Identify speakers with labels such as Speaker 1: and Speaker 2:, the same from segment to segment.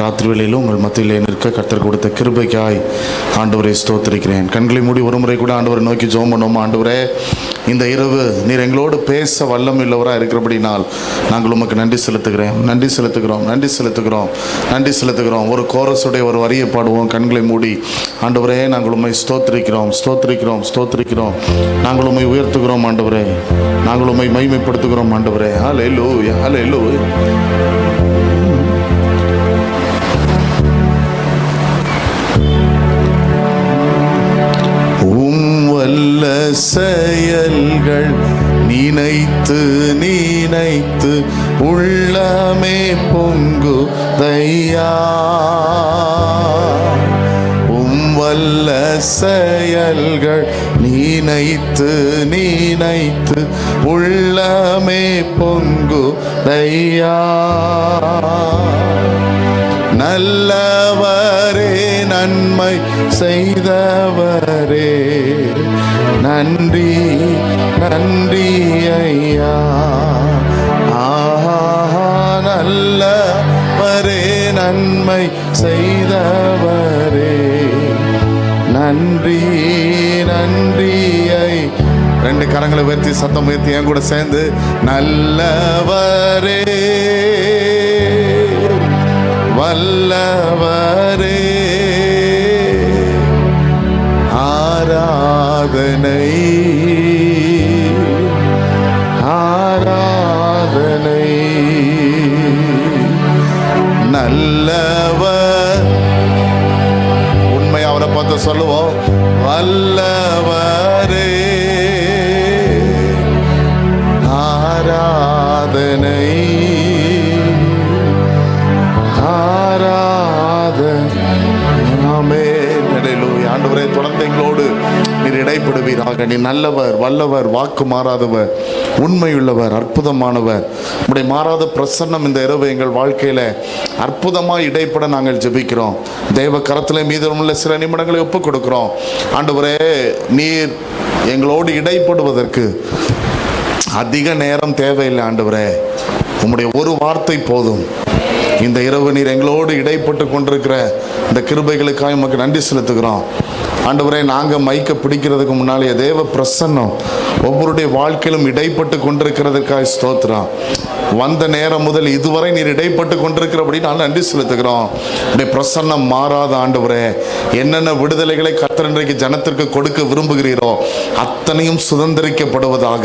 Speaker 1: ராத்திரி வேளையிலும் உங்கள் மத்தியிலே நிற்க கர்த்தர் கொடுத்த கிருபைக்காய் ஆண்டவரை ஸ்தோத்திரிக்கிறேன். கண்களை மூடி ஒரு முறை கூட ஆண்டவரை நோக்கி ஜெபம் பண்ணுவோம். ஆண்டவரே, இந்த இரவு நீர் எங்களோடு பேச வல்லம் உள்ளவராக இருக்கிறபடினால் நாங்கள் உமக்கு நன்றி செலுத்துகிறோம். நன்றி செலுத்துகிறோம். நன்றி செலுத்துகிறோம். நன்றி செலுத்துகிறோம். ஒரு கோரஸுடைய ஒரு வரியை பாடுவோம். கண்களை மூடி. ஆண்டவரே, நாங்கள் உம்மை ஸ்தோத்திரிக்கிறோம், ஸ்தோத்திரிக்கிறோம், ஸ்தோத்திரிக்கிறோம். நாங்கள் உம்மை உயர்த்துகிறோம் ஆண்டவரே. நாங்கள் உம்மை மகிமைப்படுத்துகிறோம் ஆண்டவரே. ஹல்லேலூயா, ஹல்லேலூயா. வல்ல செயல்கள் நினைத்து நினைத்து உள்ளமே பொங்குதையா. வல்ல செயல்கள் நினைத்து நினைத்து உள்ளமே பொங்குதையா. நல்லவரே, நன்மை செய்தவரே, நன்றி நன்றி ஐயா. ஆஹா, நல்லவரே, நன்மை செய்தவரே, நன்றி நன்றி ஐ. ரெண்டு கரங்களை உயர்த்தி சத்தம் உயர்த்தி என் கூட சேர்ந்து நல்லவரே, வல்லவரே, ஆராதனை ஆராதனை. நல்லவர், உண்மை அவரை பார்த்து சொல்லுவோம். வல்லவரே, ஆராதனை ஆண்டவரே, தொடர்ந்து எங்களோடு நீர் இடைப்படுவீராக. நீ நல்லவர், வல்லவர், வாக்கு மாறாதவர், உண்மையுள்ளவர், அற்புதமானவர். உம்முடைய மாறாத பிரசன்னம் இந்த இரவு எங்கள் வாழ்க்கையில அற்புதமாக இடைப்பட நாங்கள் ஜெபிக்கிறோம். தேவ கரத்திலே மீதமுள்ள சில நிமிடங்களை ஒப்புக் கொடுக்கிறோம். ஆண்டவரே, நீர் எங்களோடு இடைப்படுவதற்கு அதிக நேரம் தேவையில்லை. ஆண்டவரே, உம்முடைய ஒரு வார்த்தை போதும். இந்த இரவு நீர் எங்களோடு இடைப்பட்டு கொண்டிருக்கிற இந்த கிருபைகளுக்காக உமக்கு நன்றி செலுத்துகிறோம். ஆண்டவரே, நாங்கள் மைக்க பிடிக்கிறதுக்கு முன்னாலே தேவ பிரசன்னம் ஒவ்வொருடைய வாழ்க்கையிலும் இடைப்பட்டு கொண்டிருக்கிறதுக்காக ஸ்தோத்திரம். வந்த நேரம் முதல் இதுவரை நீர் இடைப்பட்டு கொண்டிருக்கிறபடி நான் நன்றி செலுத்துகிறோம். உடைய பிரசன்னம் மாறாத ஆண்டவரே, என்னென்ன விடுதலைகளை கர்த்தர் இன்றைக்கு ஜனத்திற்கு கொடுக்க விரும்புகிறீரோ அத்தனையும் சுதந்திரிக்கப்படுவதாக.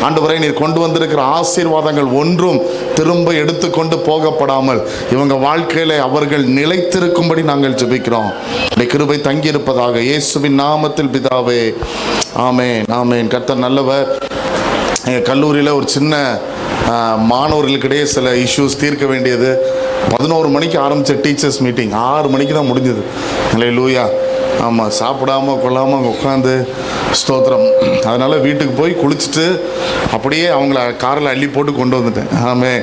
Speaker 1: ஆண்டவரே, நீர் கொண்டு வந்திருக்கிற ஆசீர்வாதங்கள் ஒன்றும் திரும்ப எடுத்துக்கொண்டு போகப்படாமல் இவங்க வாழ்க்கையில அவர்கள் நிலைத்திருக்கும்படி நாங்கள் ஜெபிக்கிறோம். உடைய கிருபை தங்கி இருப்பதாக இயேசுவின் நாமத்தில் பிதாவே, ஆமேன், ஆமேன். கர்த்தர் நல்லவர். எங்கள் கல்லூரியில் ஒரு சின்ன மாணவர்களுக்கிடையே சில இஷ்யூஸ் தீர்க்க வேண்டியது. 11 மணிக்கு ஆரம்பித்த டீச்சர்ஸ் மீட்டிங் 6 மணிக்கு தான் முடிஞ்சது. ஹல்லேலூயா. ஆமாம், சாப்பிடாமல் கொள்ளாமல் அங்கே உட்காந்து ஸ்தோத்திரம். அதனால் வீட்டுக்கு போய் குளிச்சுட்டு அப்படியே அவங்கள காரில் அள்ளி போட்டு கொண்டு வந்துட்டேன். ஆமென்,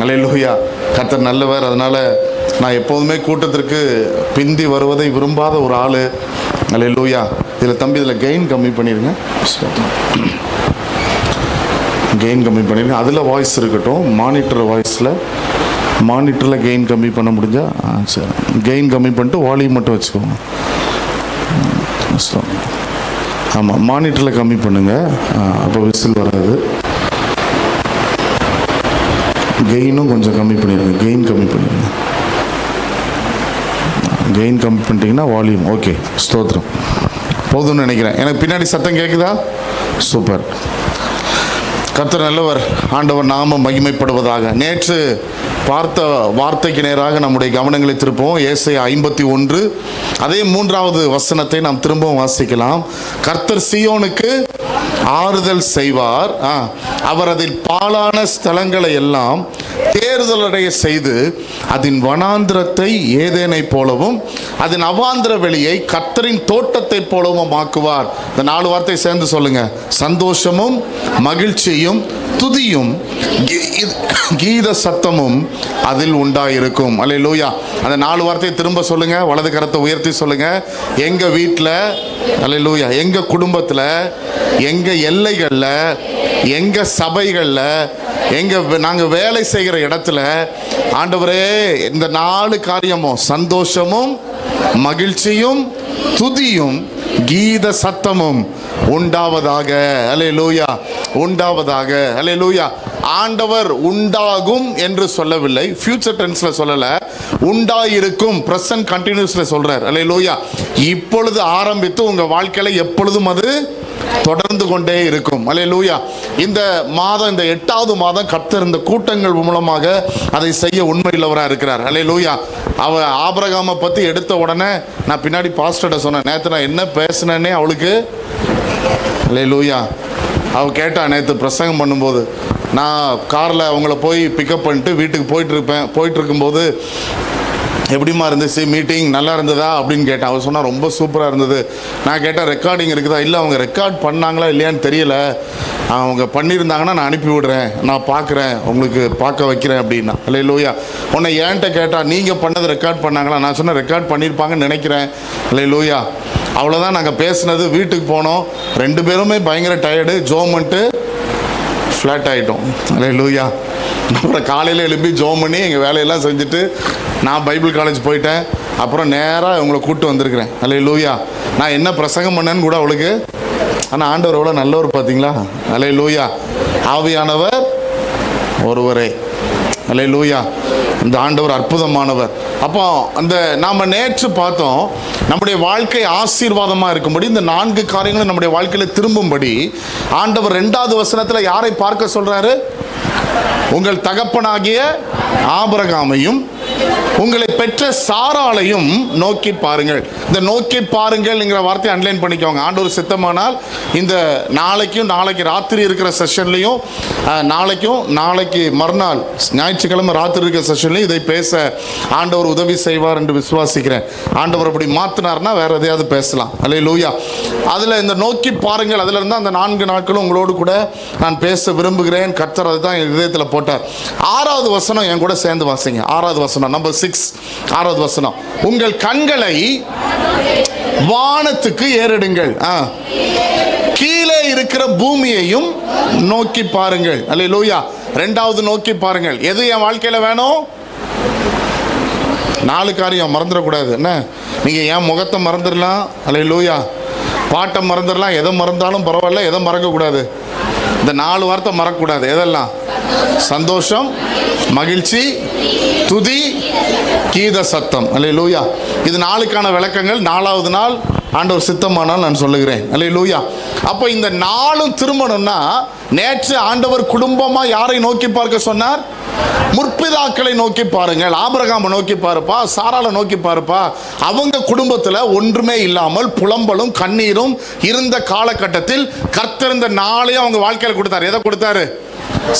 Speaker 1: ஹல்லேலூயா. கர்த்தர் நல்லவர். அதனால் நான் எப்போதுமே கூட்டத்திற்கு பிந்தி வருவதை விரும்பாத ஒரு ஆள். ஹல்லேலூயா. இதில் தம்பி, இதில் கெயின் கம்மி பண்ணிடுங்க, கெயின் கம்மி பண்ணிடுங்க. அதில் வாய்ஸ் இருக்கட்டும், மானிட்டரில் கெயின் கம்மி பண்ண முடிஞ்சா சரி. கெயின் கம்மி பண்ணிட்டு வால்யூம் மட்டும் வச்சுக்கோங்க. ஆமாம், மானிட்டரில் கம்மி பண்ணுங்கள், அப்போ விசில் வராது. கெயினும் கொஞ்சம் கம்மி பண்ணிடுங்க, கெயின் கம்மி பண்ணிடுங்க. கெயின் கம்மி பண்ணிட்டீங்கன்னா வால்யூம் ஓகே. ஸ்தோத்திரம். போதும்னு நினைக்கிறேன். எனக்கு பின்னாடி சத்தம் கேட்குதா? சூப்பர். கர்த்தர் நல்லவர். ஆண்டவர் நாமம் மகிமைப்படுவதாக. நேற்று பார்த்த வார்த்தைக்கு நேராக நம்முடைய கவனங்களை திருப்போம். ஏசாயா 51 அதே 3வது வசனத்தை நாம் திரும்பவும் வாசிக்கலாம். கர்த்தர் சீயோனுக்கு ஆறுதல் செய்வார், அவர் அதில் பாழான ஸ்தலங்களை எல்லாம் தேர்தலடைய செய்து அதன் வனாந்திரத்தை ஏதேனை போலவும் அதன் அவாந்திர வெளியை கர்த்தரின் தோட்டத்தை போலவும் ஆக்குவார். இந்த 4 வார்த்தை சேர்ந்து சொல்லுங்க. சந்தோஷமும் மகிழ்ச்சியும் துதியும் கீத சத்தமும் அதில் உண்டாயிருக்கும். அல்லேலூயா. அந்த 4 வார்த்தையை திரும்ப சொல்லுங்க. வலது கரத்தை உயர்த்தி சொல்லுங்க. எங்க வீட்டில், அல்லேலூயா, எங்க குடும்பத்தில், எங்க எல்லைகளில், எங்க சபைகளில் நாங்க வேலை செய்கிற இடத்துல ஆண்டவரே இந்த 4 காரியமும் சந்தோஷமும் மகிழ்ச்சியும் துதியும் கீத சத்தமும் உண்டாவதாக. அல்லேலூயா, உண்டாவதாக. அல்லேலூயா. ஆண்டவர் உண்டாகும் என்று சொல்லவில்லை, ஃபியூச்சர் டென்ஸ்ல சொல்லல, உண்டாயிருக்கும் பிரசன்ட் கண்டினியூஸ்ல சொல்றார். அல்லேலூயா. இப்பொழுது ஆரம்பித்து உங்க வாழ்க்கையில எப்பொழுதும் அது தொடர்ந்து கொண்டே இருக்கும். அல்லேலூயா. இந்த மாதம், இந்த 8வது மாதம் கர்த்தர் இந்த கூட்டங்கள் மூலமாக அதை செய்ய உண்மையுள்ளவராக இருக்கிறார். அல்லேலூயா. ஆபிரகாமை பத்தி எடுத்த உடனே நான் பின்னாடி பாஸ்டர்ட்ட சொன்னேன், நேற்று நான் என்ன பேசினேன்னே அவளுக்கு. அல்லேலூயா. அவ கேட்டா, நேற்று பிரசங்கம் பண்ணும்போது நான் காரில் அவங்கள போய் பிக்கப் பண்ணிட்டு வீட்டுக்கு போயிட்டு இருக்கும்போது எப்படிமா இருந்துச்சு மீட்டிங், நல்லா இருந்ததா அப்படின்னு கேட்டேன். அவர் சொன்னால் ரொம்ப சூப்பராக இருந்தது. நான் கேட்டேன், ரெக்கார்டிங் இருக்குதா? இல்லை, அவங்க ரெக்கார்ட் பண்ணாங்களா இல்லையான்னு தெரியல, அவங்க பண்ணியிருந்தாங்கன்னா நான் அனுப்பி விடுறேன், நான் பார்க்குறேன், உங்களுக்கு பார்க்க வைக்கிறேன் அப்படின்னா. அல்லேலூயா. உன்னை ஏன்ட்ட கேட்டால் நீங்கள் பண்ணது ரெக்கார்ட் பண்ணாங்களா? நான் சொன்னேன் ரெக்கார்ட் பண்ணியிருப்பாங்கன்னு நினைக்கிறேன். அல்லேலூயா. அவ்வளோதான் நாங்கள் பேசுனது. வீட்டுக்கு போனோம், 2 பேருமே பயங்கர டயர்டு, ஜோமன்ட்டு ஃப்ளாட் ஆகிட்டோம். அல்லேலூயா. அப்புறம் காலையில் எழுப்பி ஜோம் பண்ணி எங்கள் வேலையெல்லாம் செஞ்சுட்டு நான் பைபிள் காலேஜ் போயிட்டேன். அப்புறம் நேராக உங்களை கூப்பிட்டு வந்திருக்கிறேன். அல்லேலூயா. நான் என்ன பிரசங்கம் பண்ணேன்னு கூட அவளுக்கு. ஆனால் ஆண்டவர் எவ்வளோ நல்லவர் பார்த்தீங்களா? அல்லேலூயா. ஆவியானவர் ஒருவரே. அல்லேலூயா. இந்த ஆண்டவர் அற்புதமானவர். அப்போ அந்த நாம் நேற்று பார்த்தோம், நம்முடைய வாழ்க்கை ஆசீர்வாதமாக இருக்கும்படி இந்த 4 காரியங்களும் நம்முடைய வாழ்க்கையில் திரும்பும்படி ஆண்டவர் 2வது வசனத்தில் யாரை பார்க்க சொல்றாரு? உங்கள் தகப்பனாகிய ஆபிரகாமையும் உங்களை பெற்ற சாராளையும் நோக்கி பாருங்கள். இந்த நோக்கி பாருங்கள்ங்கிற வார்த்தையை அன்லைன் பண்ணிக்கோங்க. ஆண்டவர் சித்தமானால் இந்த நாளைக்கு ராத்திரி இருக்கிற செஷன்லையும் நாளைக்கு மறுநாள் ஞாயிற்றுக்கிழமை ராத்திரி இருக்கிற செஷன்லையும் இதை பேச ஆண்டவர் உதவி செய்வார் என்று விசுவாசிக்கிறேன். ஆண்டவர் அப்படி மாற்றினார்னா வேற எதையாவது பேசலாம். அல்லேலூயா. அதில் இந்த நோக்கி பாருங்கள், அதில் இருந்தால் அந்த 4 நாட்களும் உங்களோடு கூட நான் பேச விரும்புகிறேன். கர்த்தர் அதுதான் என் இதயத்தில் போட்டார். 6வது வசனம் என் கூட சேர்ந்து வாசிங்க. 6வது வசனம், நம்பர் 6, 6வது வசனம். உங்கள் கண்களை வானத்துக்கு ஏறெடுங்கள், கீழே இருக்கிற பூமியையும் நோக்கி பாருங்கள். அல்லேலூயா. 2வது நோக்கி பாருங்கள். எது என் வாழ்க்கையில வேணும்? 4 காரியம் மறந்துடக்கூடாது. என்ன, நீங்க என் முகத்தை மறந்துடலாம், அல்லேலூயா, பாட்டை மறந்துடலாம், எதை மறந்தாலும் பரவாயில்ல, எதை மறக்கக்கூடாது? இந்த 4 வார்த்தை மறக்கக்கூடாது. எதெல்லாம்? சந்தோஷம், மகிழ்ச்சி, துதி, கீத சத்தம். அல்லேலூயா. இது 4க்கான விளக்கங்கள். 4வது நாள் ஆண்டவர் சித்தமானால் நான் சொல்லுகிறேன். அல்லேலூயா. அப்போ இந்த 4ம் திரும்பணும்னா, நேற்று ஆண்டவர் குடும்பமா யாரை நோக்கி பார்க்க சொன்னார்? முற்பிதாக்களை நோக்கி பாருங்கள். ஆபிரகாமை நோக்கி பாருப்பா, சாராளை நோக்கி பாருப்பா. அவங்க குடும்பத்தில் ஒன்றுமே இல்லாமல் புலம்பலும் கண்ணீரும் இருந்த காலகட்டத்தில் கர்த்தர் இந்த 4ஐயும் அவங்க வாழ்க்கையில் கொடுத்தாரு. எதை கொடுத்தாரு?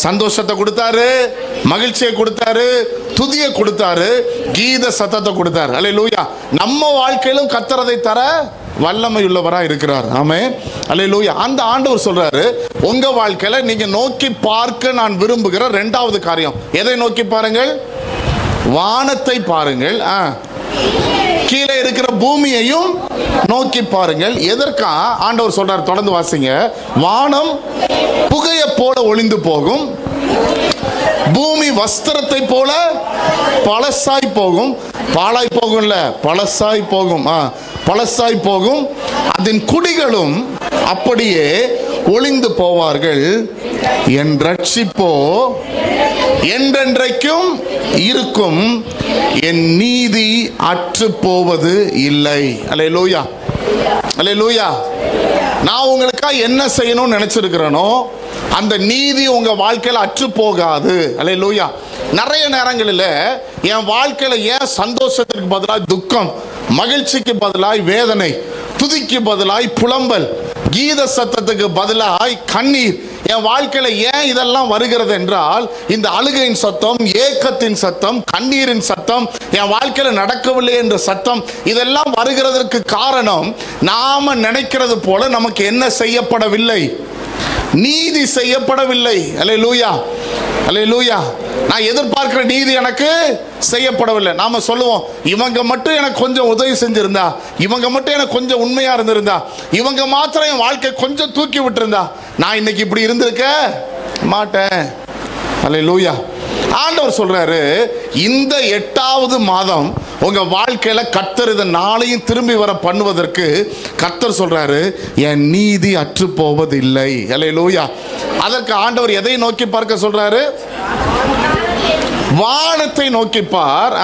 Speaker 1: சந்தோஷத்தை கொடுத்தாரு, மகிழ்ச்சியை கொடுத்தாரு, துதியை கொடுத்தாரு, கீத சத்தத்தை கொடுத்தாரு. அல்லேலூயா. நம்ம வாழ்க்கையிலும் கர்த்தர் அதை தர வல்லமை உள்ளவராக இருக்கிறார். ஆமென். அல்லேலூயா. அந்த ஆண்டவர் சொல்றாரு, உங்க வாழ்க்கையில நீங்க நோக்கி பார்க்க நான் விரும்புகிற 2வது காரியம். எதை நோக்கி பாருங்கள்? வானத்தை பாருங்கள், கீழே இருக்கிற பூமியையும் நோக்கி பாருங்கள். எதற்கா ஆண்டவர் சொல்றார்? தொடர்ந்து வாசிங்க. வானம் புகையை போல ஒளிந்து போகும், பூமி வஸ்திரத்தை போல பழசாய் போகும். பாழாய் போகும்ல, பழசாய் போகும், பழசாய் போகும். அதன் குடிகளும் அப்படியே ஒளிந்து போவார்கள். என் ரட்சிப்போ என்றென்றைக்கும் இருக்கும், என் நீதி அற்று போவது இல்லை. அல்லேலூயா. அல்லேலூயா. நான் உங்களுக்காக என்ன செய்யணும்னு நினைச்சிருக்கிறேனோ அந்த நீதி உங்க வாழ்க்கையில அற்று போகாது. அல்லேலூயா. நிறைய நேரங்களில் என் வாழ்க்கையில ஏன் சந்தோஷத்திற்கு பதிலாக துக்கம், மகிழ்ச்சிக்கு பதிலாய் வேதனை, துதிக்கு பதிலாய் புலம்பல், கீத சத்தத்துக்கு பதிலாய் கண்ணீர் என் வாழ்க்கையில ஏன் இதெல்லாம் வருகிறது என்றால், இந்த அழுகையின் சத்தம், ஏக்கத்தின் சத்தம், கண்ணீரின் சத்தம், என் வாழ்க்கையில நடக்கவில்லை என்ற சத்தம், இதெல்லாம் வருகிறதற்கு காரணம் நாம நினைக்கிறது போல நமக்கு என்ன செய்யப்படவில்லை? நீதி செய்யப்படவில்லை. அல்லேலூயா. அல்லேலூயா. நான் எதிர்பார்க்கிற நீதி எனக்கு செய்யப்படவில்லை. நாம சொல்லுவோம், இவங்க மட்டும் எனக்கு கொஞ்சம் உதவி செஞ்சிருந்தா, இவங்க மட்டும் எனக்கு கொஞ்சம் உண்மையா இருந்திருந்தா, இவங்க மாத்திரம் என் வாழ்க்கை கொஞ்சம் தூக்கி விட்டுருந்தா, நான் இன்னைக்கு இப்படி இருந்திருக்க மாட்டேன். அல்லேலூயா. ஆண்டவர் சொல்றாரு, இந்த 8வது மாதம் உங்க வாழ்க்கையில கர்த்தர் இந்த நாளையும் திரும்பி வர பண்ணுவதற்கு கர்த்தர் சொல்றாரு, என் நீதி அற்று போவதில்லை. அல்லேலூயா. அதற்கு ஆண்டவர் எதை நோக்கி பார்க்க சொல்றாரு? வானத்தை நோக்கிப்பார்,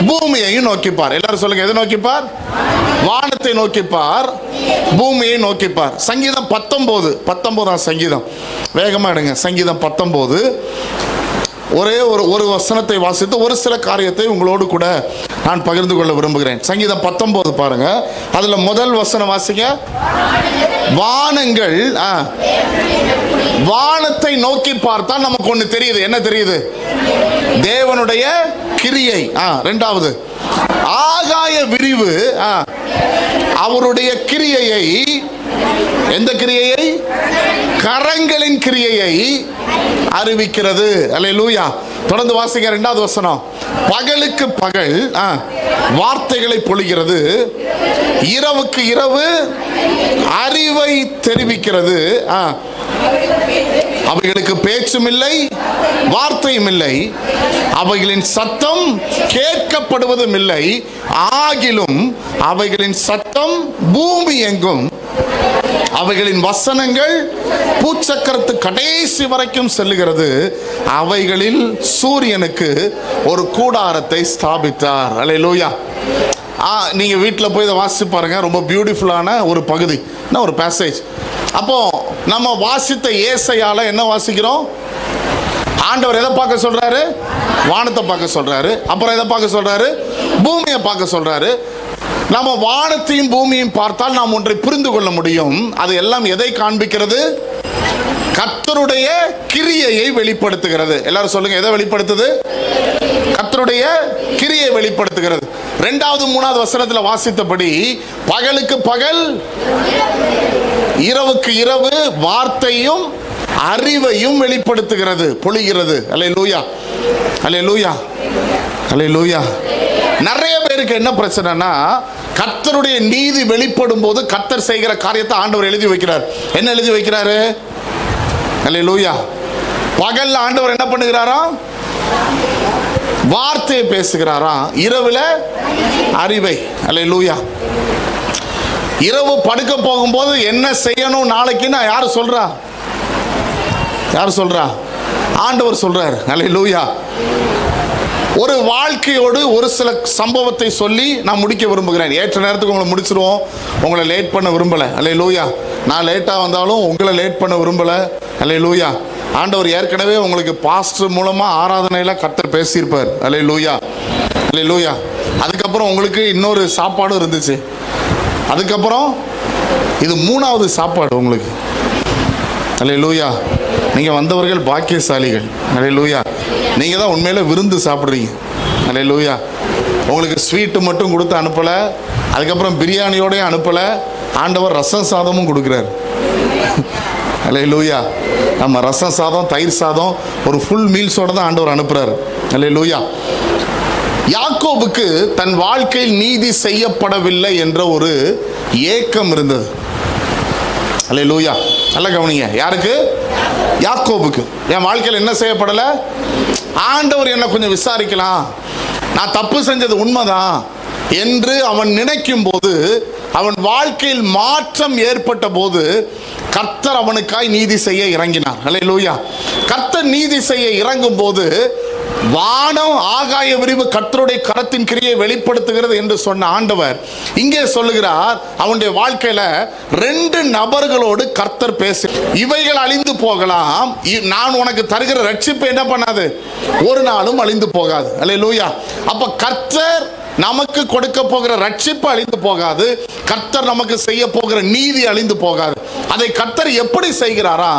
Speaker 1: பூமியையும் நோக்கிப்பார். எல்லாரும் சொல்லுங்க, எதை நோக்கிப்பார்? வானத்தை நோக்கிப்பார், பூமியை நோக்கிப்பார். சங்கீதம் 19ஆம் சங்கீதம், வேகமா எடுங்க. சங்கீதம் 19 ஒரே ஒரு வசனத்தை வாசித்து ஒரு சில காரியத்தை உங்களோடு கூட நான் பகிர்ந்து கொள்ள விரும்புகிறேன். சங்கீதம் 19 பாருங்க. அதுல முதல் வசனம் வாசிங்க. வானங்கள், வானத்தை நோக்கி பார்த்தால் நமக்கு ஒண்ணு தெரியுது. என்ன தெரியுது? தேவனுடைய கிரியை. இரண்டாவது, ஆகாய விரிவு அவருடைய கிரியையை, எந்த கிரியையை? கரங்களின் கிரியையை அறிவிக்கிறது. அல்லேலூயா. தொடர்ந்து வாசிங்க. 2வது வசனம். பகலுக்கு பகல் வார்த்தைகளை பொழிகிறது, இரவுக்கு இரவு அறிவை தெரிவிக்கிறது. அவைகளுக்கு பேச்சும் இல்லை, வார்த்தையும் இல்லை, அவைகளின் சத்தம் கேட்கப்படுவதும் இல்லை. ஆகிலும் அவைகளின் சத்தம் பூமி எங்கும், அவைகளின் வசனங்கள் பூச்சக்கரத்து கடைசி வரைக்கும் செல்லுகிறது. அவைகளில் சூரியனுக்கு ஒரு கூடாரத்தை ஸ்தாபித்தார். அல்லேலூயா. நீங்க வீட்டில் போய் இதை வாசிச்சு பாருங்க. ரொம்ப பியூட்டிஃபுல்லான ஒரு பகுதி, ஒரு பேசேஜ். அப்போ நம்ம வாசித்த ஏசாயால என்ன வாசிக்கிறோம்? ஆண்டவர் எதை பார்க்க சொல்றாரு? வானத்தை பார்க்க சொல்றாரு. அப்புறம் எதை பார்க்க சொல்றாரு? பூமியை பார்க்க சொல்றாரு. நம்ம வானத்தையும் பூமியையும் பார்த்தால் நாம் ஒன்றை புரிந்து கொள்ள முடியும். அது எல்லாம் எதை காண்பிக்கிறது? கர்த்தருடைய கிரியையை வெளிப்படுத்துகிறது. எல்லாரும் சொல்லுங்க, எதை வெளிப்படுத்துது? கர்த்தருடைய கிரியை வெளிப்படுத்துகிறது. 2வது 3வது வசனத்தில் வாசித்தபடி பகலுக்கு பகல், இரவுக்கு இரவு வார்த்தையும் அறிவையும் வெளிப்படுத்துகிறது, பொழிகிறது. அல்லேலூயா, அல்லேலூயா, அல்லேலூயா. நிறைய பேருக்கு என்ன பிரச்சனைனா, கர்த்தருடைய நீதி வெளிப்படும் போது கர்த்தர் செய்கிற காரியத்தை ஆண்டவர் எழுதி வைக்கிறார். என்ன எழுதி வைக்கிறாரு? அல்லேலூயா. பகல்ல ஆண்டவர் என்ன பண்ணுகிறாரா? வார்த்தையை பேசுகிறாரா, இரவுல அறிவை. அல்லேலூயா. இரவு படுக்க போகும்போது என்ன செய்யணும் நாளைக்குன்னு யாரு சொல்றா? யார் சொல்றா? ஆண்டவர் சொல்றார். அல்லேலூயா. ஒரு வாழ்க்கையோடு ஒரு சில சம்பவத்தை சொல்லி நான் முடிக்க விரும்புகிறேன். ஏற்ற நேரத்துக்கு உங்களை முடிச்சிருவோம். உங்களை லேட் பண்ண விரும்பல. அல்லேலூயா. நான் லேட்டா வந்தாலும் உங்களை லேட் பண்ண விரும்பல. அல்லேலூயா. ஆண்டவர் ஏற்கனவே உங்களுக்கு பாஸ்டர் மூலமா ஆராதனையில கர்த்தர் பேசியிருப்பார். அல்லேலூயா, அல்லேலூயா. அதுக்கப்புறம் உங்களுக்கு இன்னொரு சாப்பாடும் இருந்துச்சு. அதுக்கப்புறம் இது 3வது சாப்பாடு உங்களுக்கு. அல்லேலூயா. நீங்க வந்தவர்கள் பாக்கியசாலிகள். அல்லேலூயா. நீங்க தான் உண்மையில விருந்து சாப்பிட்றீங்க. அல்லேலூயா. உங்களுக்கு ஸ்வீட்டு மட்டும் கொடுத்து அனுப்பல, அதுக்கப்புறம் பிரியாணியோடய அனுப்பல, ஆண்டவர் ரசம் சாதமும் கொடுக்குறாரு. அல்லேலூயா. நம்ம ரசம் சாதம், தயிர் சாதம், ஒரு ஃபுல் மீல்ஸோட தான் ஆண்டவர் அனுப்புறாரு. அல்லேலூயா. யாக்கோபுக்கு தன் வாழ்க்கையில் நீதி செய்யப்படவில்லை என்ற ஒரு ஏக்கம் இருந்தது. அல்லேலூயா. நல்ல கவனிங்க. யாருக்கு? யாக்கோபுக்கு. என் வாழ்க்கையில் என்ன செய்யப்படலை? ஆண்டவர் என்ன கொஞ்சம் விசாரிக்கலாம், நான் தப்பு செஞ்சது உண்மைதான் என்று அவன் நினைக்கும் போது, அவன் வாழ்க்கையில் மாற்றம் ஏற்பட்ட போது கர்த்தர் அவனுக்காய் நீதி செய்ய இறங்கினார். அல்லேலூயா. கர்த்தர் நீதி செய்ய இறங்கும் போது வானம் ஆகாய விரிவு கர்த்தருடைய கரத்தின் கிரியை வெளிப்படுத்துகிறது என்று சொன்ன ஆண்டவர் இங்கே சொல்லுகிறார், அவனுடைய வாழ்க்கையில 2 நபர்களோடு கர்த்தர் பேசு. இவைகள் அழிந்து போகலாம், நான் உனக்கு தருகிற ரட்சிப்பு என்ன பண்ணாது? ஒரு நாளும் அழிந்து போகாது. அல்லேலூயா. அப்ப கர்த்தர் நமக்கு கொடுக்க போகிற ரட்சிப்பு அழிந்து போகாது, கர்த்தர் நமக்கு செய்ய போகிற நீதி அழிந்து போகாது. அதை கர்த்தர் எப்படி செய்கிறாரா?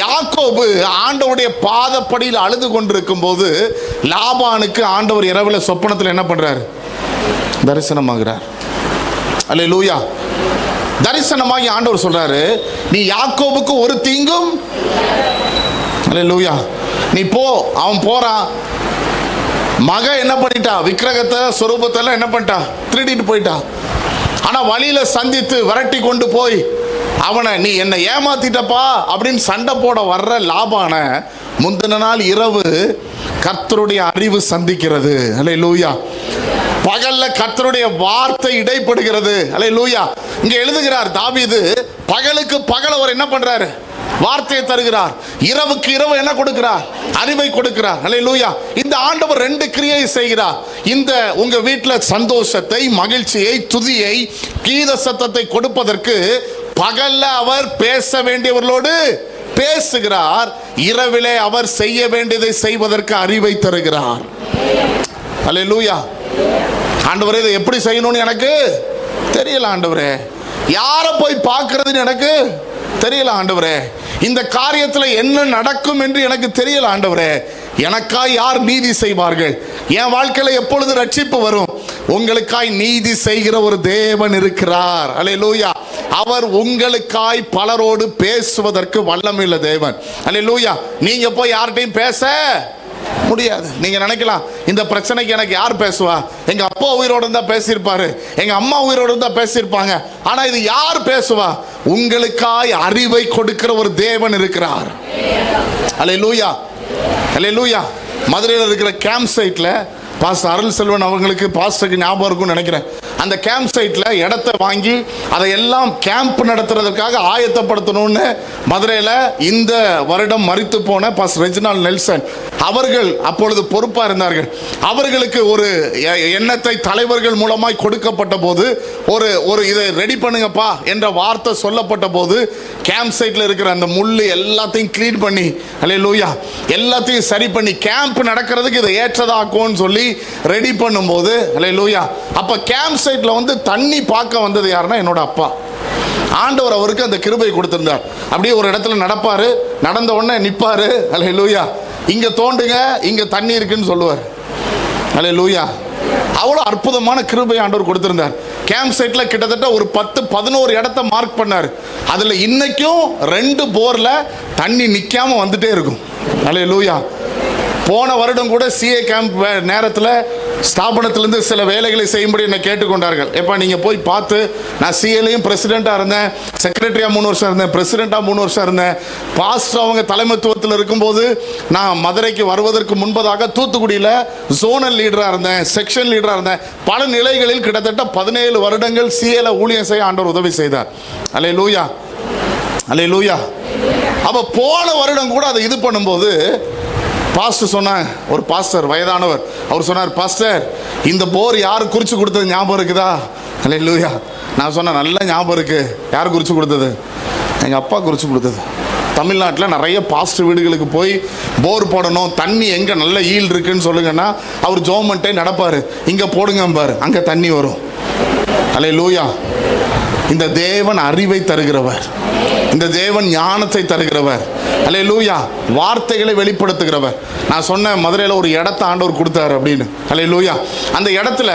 Speaker 1: யாக்கோபு ஆண்டவருடைய பாதப்படியில் அழுது கொண்டிருக்கும் போது லாபானுக்கு ஆண்டவர் இரவுல சொப்பனத்தில் என்ன பண்றாரு? தரிசனமாகிறார். அல்லேலூயா. தரிசனமாகி ஆண்டவர் சொல்றாரு, நீ யாக்கோபுக்கு ஒரு தீங்கும். அல்லேலூயா. நீ போ. அவன் போறான். மக என்ன பண்ணிட்டா? விக்கிரகத்தை, சொரூபத்தை என்ன பண்ணிட்டா? திருடிட்டு போயிட்டா. ஆனா வழியில சந்தித்து விரட்டி கொண்டு போய் அவனை நீ என்னை ஏமாத்திட்டப்பா அப்படின்னு சண்டை போட வர்ற லாபான முந்தின நாள் இரவு கர்த்தருடைய அறிவு சந்திக்கிறது. அல்லேலூயா. பகல்ல கர்த்தருடைய வார்த்தை இடைப்படுகிறது. அல்லேலூயா. இங்க எழுதுகிறார் தாவீது, பகலுக்கு பகல் அவர் என்ன பண்றாரு? வார்த்தையை தருகிறார். இரவுக்கு இரவு என்ன கொடுக்கிறார்? அறிவை கொடுக்கிறார். அல்லேலூயா. இந்த ஆண்டவர் ரெண்டு கிரியை செய்கிறார். இந்த உங்க வீட்டில் சந்தோஷத்தை, மகிழ்ச்சியை, துதியை, கீத சத்தத்தை கொடுப்பதற்கு பகல்ல அவர் பேச வேண்டியவர்களோடு பேசுகிறார். இரவிலே அவர் செய்ய வேண்டியதை செய்வதற்கு அறிவை தருகிறார். அல்லேலூயா. ஆண்டவரே இதை எப்படி செய்யணும்னு எனக்கு தெரியல ஆண்டவரே. யாரை போய் பார்க்கிறதுன்னு எனக்கு தெரியல ஆண்டவரே. இந்த காரியத்தில் என்ன நடக்கும் என்று எனக்கு தெரியல ஆண்டவரே. எனக்காய் யார் நீதி செய்வார்கள்? என் வாழ்க்கையில எப்பொழுது ரட்சிப்பு வரும்? உங்களுக்காய் நீதி செய்கிற ஒரு தேவன் இருக்கிறார். அல்லேலூயா. அவர் உங்களுக்காய் பலரோடு பேசுவதற்கு வல்லமையுள்ள தேவன். அல்லேலூயா. நீங்க போய் யார்கிட்டையும் பேச முடியாது. நீங்க நினைக்கலாம், இந்த பிரச்சனைக்கு எனக்கு யார் பேசுவா? எங்க அப்பா உயிரோடு இருந்தா பேசியிருப்பாரு, எங்க அம்மா உயிரோடு இருந்தா பேசியிருப்பாங்க. ஆனா இது யார் பேசுவா? உங்களுக்காய் அறிவை கொடுக்கிற ஒரு தேவன் இருக்கிறார். அல்லேலூயா. அல்லேலூயா. மதுரையில் இருக்கிற கேம்ப் சைட்ல பாஸ்டர் அருள் செல்வன் அவங்களுக்கு, பாஸ்டருக்கு ஞாபகம் இருக்கும்னு நினைக்கிறேன், அந்த கேம்ப் சைட்ல இடத்தை வாங்கி அதை எல்லாம் கேம்ப் நடத்துறதுக்காக ஆயத்தப்படுத்தணும்னு மதுரையில் இந்த வருடம் மரித்து போன பாஸ்டர் ரெஜினால்ட் நெல்சன் அவர்கள் அப்பொழுது பொறுப்பாக இருந்தார்கள். அவர்களுக்கு ஒரு எண்ணத்தை தலைவர்கள் மூலமாய் கொடுக்கப்பட்ட போது, ஒரு இதை ரெடி பண்ணுங்கப்பா என்ற வார்த்தை சொல்லப்பட்ட போது, கேம்ப் சைட்ல இருக்கிற அந்த முள்ளு எல்லாத்தையும் கிளீன் பண்ணி, அல்லேலூயா, எல்லாத்தையும் சரி பண்ணி கேம்ப் நடக்கிறதுக்கு இதை ஏற்றதாக்கும்னு சொல்லி ரெடி பண்ணும்போது, அல்லேலூயா, அப்ப கேம்ப் சைட்ல வந்து தண்ணி பார்க்க வந்தது யாருன்னா என்னோட அப்பா. ஆண்டவர் அவருக்கு அந்த கிருபை கொடுத்திருந்தார். அப்படியே ஒரு இடத்துல நடப்பாரு, நடந்த உடனே நிப்பாரு, அல்லேலூயா, இங்க தோண்டுங்க, இங்க தண்ணி இருக்குன்னு சொல்லுவார். அல்லேலூயா. அவ்வளவு அற்புதமான கிருபை ஆண்டவர் கொடுத்திருந்தார். கேம்ப் சைட்ல கிட்டத்தட்ட ஒரு 10-11 இடத்தை மார்க் பண்ணார். அதுல இன்னைக்கும் 2 போர்ல தண்ணி நிக்காம வந்துட்டே இருக்கும். அல்லேலூயா. போன வருடம் கூட சிஏ கேம்ப் நேரத்தில் ஸ்தாபனத்திலிருந்து சில வேலைகளை செய்யும்படி என்னை கேட்டுக்கொண்டார்கள். எப்போ நீங்கள் போய் பார்த்து, நான் சிஏலையும் பிரசிடெண்ட்டாக இருந்தேன், செக்ரட்டரியாக 3 வருஷம் இருந்தேன், பிரசிடெண்ட்டாக 3 வருஷம் இருந்தேன். பாஸ்டர் அவங்க தலைமைத்துவத்தில் இருக்கும்போது நான் மதுரைக்கு வருவதற்கு முன்பதாக தூத்துக்குடியில் ஜோனல் லீடராக இருந்தேன், செக்ஷன் லீடராக இருந்தேன். பல நிலைகளில் கிட்டத்தட்ட 17 வருடங்கள் சிஏல ஊழியம் செய்ய ஆண்டவர் உதவி செய்தார். அல்லேலூயா. அல்லேலூயா. அப்போ போன வருடம் கூட அதை இது பண்ணும்போது பாஸ்டர் சொன்னாங்க, ஒரு பாஸ்டர் வயதானவர், அவர் சொன்னார், பாஸ்டர் இந்த போர் யார் குறித்து கொடுத்தது ஞாபகம் இருக்குதா? அல்லேலூயா. நான் சொன்னேன், நல்ல ஞாபகம் இருக்கு. யார் குறித்து கொடுத்தது? எங்கள் அப்பா குறித்து கொடுத்தது. தமிழ்நாட்டில் நிறைய பாஸ்டர் வீடுகளுக்கு போய் போர் போடணும், தண்ணி எங்கே நல்ல ஈல் இருக்குன்னு சொல்லுங்கன்னா அவர் ஜோமெண்ட்டே நடப்பார், இங்கே போடுங்க பாரு, அங்கே தண்ணி வரும். அல்லேலூயா. இந்த தேவன் அறிவை தருகிறவர், இந்த தேவன் ஞானத்தை தருகிறவர். அல்லேலூயா. வார்த்தைகளை வெளிப்படுத்துகிறவர். நான் சொன்ன மதுரையில் ஒரு இடத்த ஆண்டவர் கொடுத்தாரு அப்படின்னு. அல்லேலூயா. அந்த இடத்துல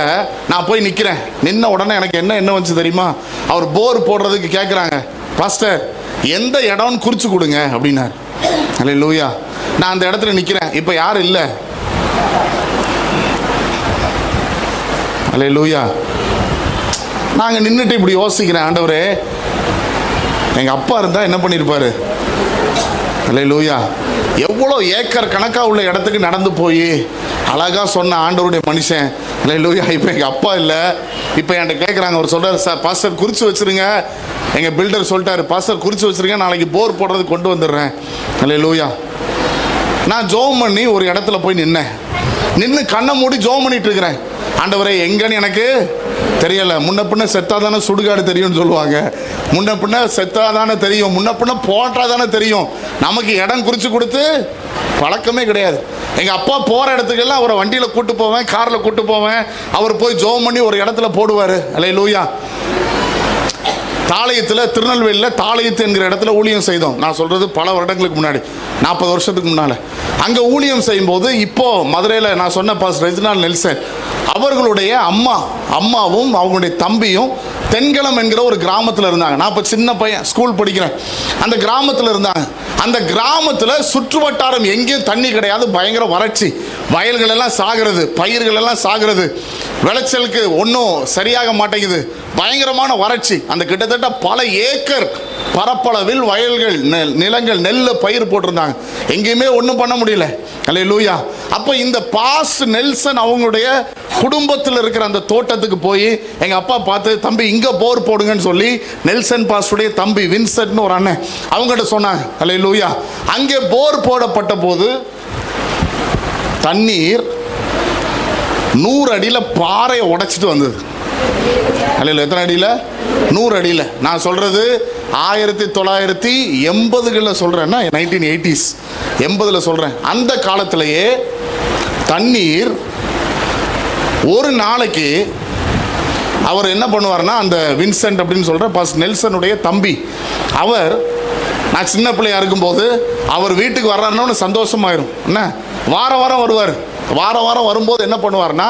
Speaker 1: நான் போய் நிற்கிறேன். நின்ன உடனே எனக்கு என்ன வந்துச்சு தெரியுமா? அவர் போர் போடுறதுக்கு கேட்குறாங்க, பாஸ்டர் எந்த இடம்னு குறித்து கொடுங்க அப்படின்னார். அல்லேலூயா. நான் அந்த இடத்துல நிற்கிறேன். இப்போ யாரும் இல்லை. அல்லேலூயா. நாங்கள் நின்றுட்டு இப்படி யோசிக்கிறேன், ஆண்டவரே எங்கள் அப்பா இருந்தால் என்ன பண்ணியிருப்பாரு? அல்லேலூயா. எவ்வளோ ஏக்கர் கணக்காக உள்ள இடத்துக்கு நடந்து போய் அழகாக சொன்ன ஆண்டவருடைய மனுஷன். அல்லேலூயா. இப்போ எங்கள் அப்பா இல்லை. இப்போ என்கிட்ட கேட்குறாங்க, அவர் சொல்கிறார், சார் பாஸ்டர் குறித்து வச்சுருங்க. எங்கள் பில்டர் சொல்லிட்டாரு, பாஸ்டர் குறித்து வச்சுருங்க, நாளைக்கு போர் போடுறதுக்கு கொண்டு வந்துடுறேன். அல்லேலூயா. நான் ஜோம் பண்ணி ஒரு இடத்துல போய் நின்று கண்ணை மூடி ஜோம் பண்ணிட்டு இருக்கிறேன். ஆண்டவரே எங்கன்னு எனக்கு தெரியல. முன்ன பின்ன செத்தாதானே சுடுகாடு தெரியும்னு சொல்லுவாங்க. முன்ன பின்ன செத்தாதானே தெரியும், முன்ன பின்ன போட்டாதானே தெரியும். நமக்கு இடம் குறித்து கொடுத்து பழக்கமே கிடையாது. எங்கள் அப்பா போகிற இடத்துக்கெல்லாம் அவரை வண்டியில் கூட்டு போவேன், காரில் கூட்டு போவேன். அவர் போய் ஜோம் பண்ணி ஒரு இடத்துல போடுவார். அல்லேலூயா. தாளையத்தில், திருநெல்வேலியில் தாளையத்து என்கிற இடத்துல ஊழியம் செய்தோம். நான் சொல்கிறது பல வருடங்களுக்கு முன்னாடி, 40 வருஷத்துக்கு முன்னால். அங்கே ஊழியம் செய்யும்போது இப்போது மதுரையில் நான் சொன்ன பாஸ்டர் ரெஜினால்ட் நெல்சன் அவர்களுடைய அம்மாவும் அவங்களுடைய தம்பியும் தென்களம் என்கிற ஒரு கிராமத்தில் இருந்தாங்க. நான் இப்போ சின்ன பையன், ஸ்கூல் படிக்கிறேன். அந்த கிராமத்தில் இருந்தாங்க. அந்த கிராமத்தில் சுற்று வட்டாரம் எங்கேயும் தண்ணி கிடையாது, பயங்கர வறட்சி, வயல்கள் எல்லாம் சாகிறது, பயிர்கள் எல்லாம் சாகிறது, விளைச்சலுக்கு ஒன்றும் சரியாக மாட்டேங்குது, பயங்கரமான வறட்சி. அந்த கிட்டத்தட்ட பல ஏக்கர் பரப்பளவில் வயல்கள், நிலங்கள், நெல்லை பயிர் போட்டிருந்தாங்க. எங்கேயுமே ஒன்றும் பண்ண முடியல. அல்லேலூயா. அப்போ இந்த பாஸ் நெல்சன் அவங்களுடைய குடும்பத்தில் இருக்கிற அந்த தோட்டத்துக்கு போய் எங்கள் அப்பா பார்த்து, தம்பி இங்கே போர் போடுங்கன்னு சொல்லி நெல்சன் பாஸுடைய தம்பி வின்சென்ட்னு ஒரு அண்ணன் அவங்ககிட்ட சொன்னாங்க. அல்லேலூயா. அங்கே போர் போடப்பட்ட போது தண்ணீர் 100 அடியில் பாறையை உடைச்சிட்டு வந்தது. அல்ல எத்தனை அடியில்? 100 அடியில். நான் சொல்றது 1980களில் சொல்றேன்னா 1980s 80ல் சொல்றேன். அந்த காலத்திலேயே தண்ணீர் ஒரு நாளைக்கு அவர் என்ன பண்ணுவார்னா, அந்த வின்சென்ட் அப்படின்னு சொல்ற பாஸ் நெல்சனுடைய தம்பி, அவர் நான் சின்ன பிள்ளையா இருக்கும்போது அவர் வீட்டுக்கு வர்றாருன்னு சந்தோஷமாயிரும். என்ன, வாரம் வாரம் வருவார். வாரம் வாரம் வரும்போது என்ன பண்ணுவார்னா,